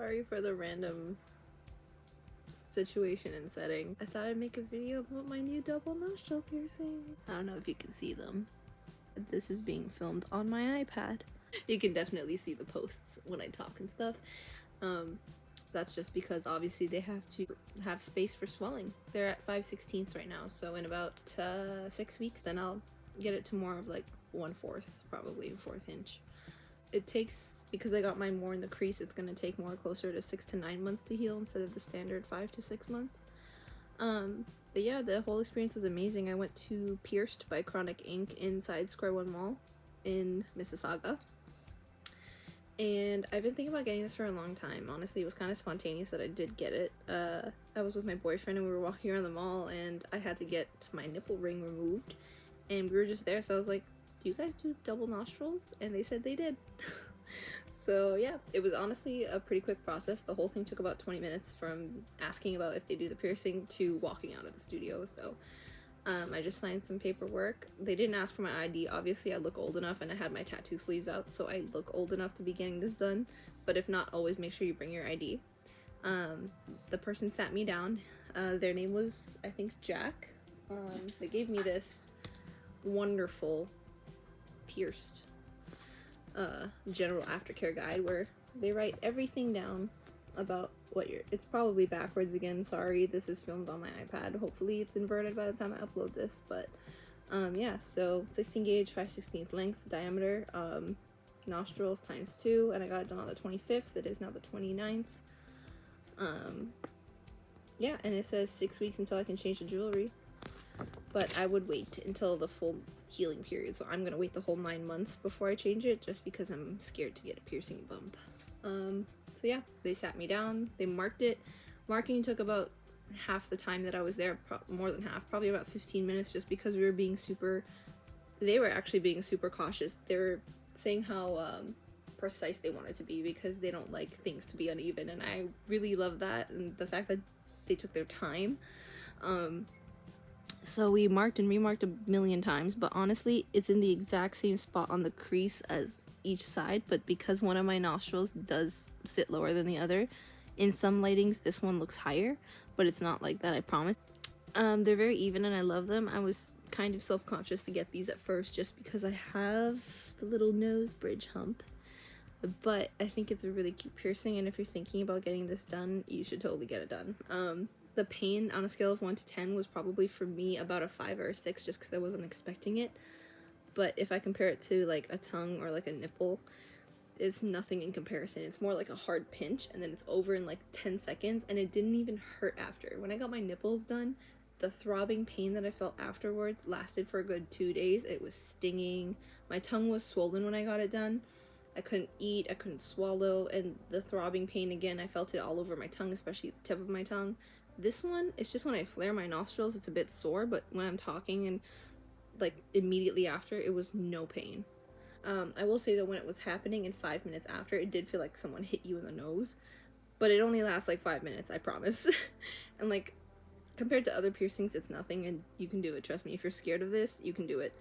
Sorry for the random situation and setting. I thought I'd make a video about my new double nostril piercing. I don't know if you can see them. This is being filmed on my iPad. You can definitely see the posts when I talk and stuff. That's just because obviously they have to have space for swelling. They're at 5/16 right now, so in about 6 weeks then I'll get it to more of like 1/4, probably 1/4 inch. It takes, because I got mine more in the crease, it's gonna take more closer to 6 to 9 months to heal instead of the standard 5 to 6 months. But yeah, the whole experience was amazing. I went to Pierced by Chronic Ink inside Square One Mall in Mississauga. And I've been thinking about getting this for a long time. Honestly, it was kind of spontaneous that I did get it. I was with my boyfriend and we were walking around the mall and I had to get my nipple ring removed. And we were just there, so I was like, do you guys do double nostrils? And they said they did. So yeah, it was honestly a pretty quick process. The whole thing took about 20 minutes from asking about if they do the piercing to walking out of the studio. So I just signed some paperwork. They didn't ask for my ID. Obviously I look old enough and I had my tattoo sleeves out, so I look old enough to be getting this done. But if not, always make sure you bring your ID. The person sat me down. Their name was, I think, Jack. They gave me this wonderful Pierced general aftercare guide where they write everything down about what it's probably backwards again, sorry, this is filmed on my iPad, hopefully it's inverted by the time I upload this, but yeah, so 16 gauge 5/16 length diameter, nostrils ×2, and I got it done on the 25th. It is now the 29th. Yeah, and it says 6 weeks until I can change the jewelry, but I would wait until the full healing period, so I'm gonna wait the whole 9 months before I change it, just because I'm scared to get a piercing bump. So yeah, they sat me down, they marked it. Marking took about half the time that I was there, more than half, probably about 15 minutes, just because we were being they were actually being super cautious. They were saying how precise they wanted to be because they don't like things to be uneven, and I really love that, and the fact that they took their time. So we marked and remarked a million times, but honestly it's in the exact same spot on the crease as each side, but because one of my nostrils does sit lower than the other, in some lightings this one looks higher, but it's not like that, I promise. They're very even and I love them. I was kind of self-conscious to get these at first just because I have the little nose bridge hump, but I think it's a really cute piercing, and if you're thinking about getting this done, you should totally get it done. The pain on a scale of 1 to 10 was probably for me about a 5 or a 6, just because I wasn't expecting it. But if I compare it to like a tongue or like a nipple, it's nothing in comparison. It's more like a hard pinch and then it's over in like 10 seconds, and it didn't even hurt after. When I got my nipples done, the throbbing pain that I felt afterwards lasted for a good 2 days. It was stinging. My tongue was swollen when I got it done. I couldn't eat, I couldn't swallow, and the throbbing pain again, I felt it all over my tongue, especially the tip of my tongue. This one, it's just when I flare my nostrils, it's a bit sore, but when I'm talking and like immediately after, it was no pain. I will say that when it was happening and 5 minutes after, it did feel like someone hit you in the nose, but it only lasts like 5 minutes, I promise. And like, compared to other piercings, it's nothing, and you can do it, trust me. If you're scared of this, you can do it.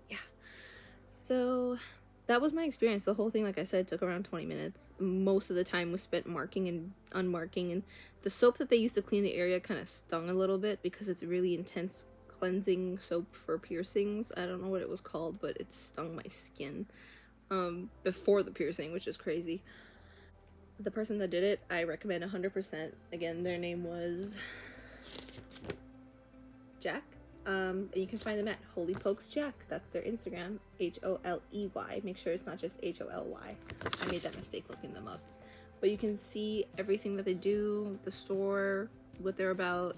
Yeah. So that was my experience. The whole thing, like I said, took around 20 minutes. Most of the time was spent marking and unmarking, and the soap that they used to clean the area kind of stung a little bit because it's really intense cleansing soap for piercings. I don't know what it was called, but it stung my skin before the piercing, which is crazy. The person that did it, I recommend 100%. Again, their name was Jack. And you can find them at Holy Pokes Jack. That's their Instagram, HOLEY. Make sure it's not just HOLY. I made that mistake looking them up. But you can see everything that they do, the store, what they're about.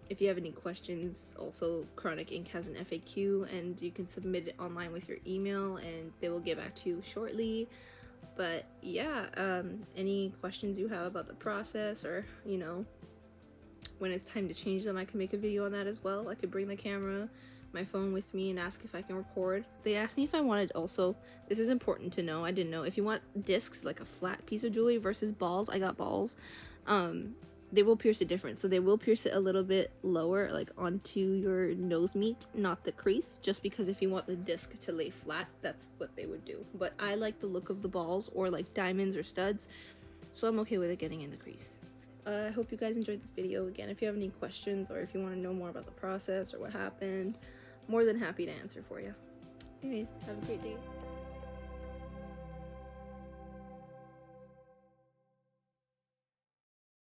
If you have any questions, also Chronic Ink has an FAQ, and you can submit it online with your email and they will get back to you shortly. But yeah, any questions you have about the process, or you know, when it's time to change them, I can make a video on that as well. I could bring the camera, my phone with me, and ask if I can record. They asked me if I wanted also, this is important to know, I didn't know, if you want discs, like a flat piece of jewelry versus balls, I got balls. They will pierce it different. So they will pierce it a little bit lower, like onto your nose meat, not the crease, just because if you want the disc to lay flat, that's what they would do. But I like the look of the balls, or like diamonds or studs. so I'm okay with it getting in the crease. I hope you guys enjoyed this video. Again, if you have any questions or if you want to know more about the process or what happened, more than happy to answer for you. Anyways, have a great day.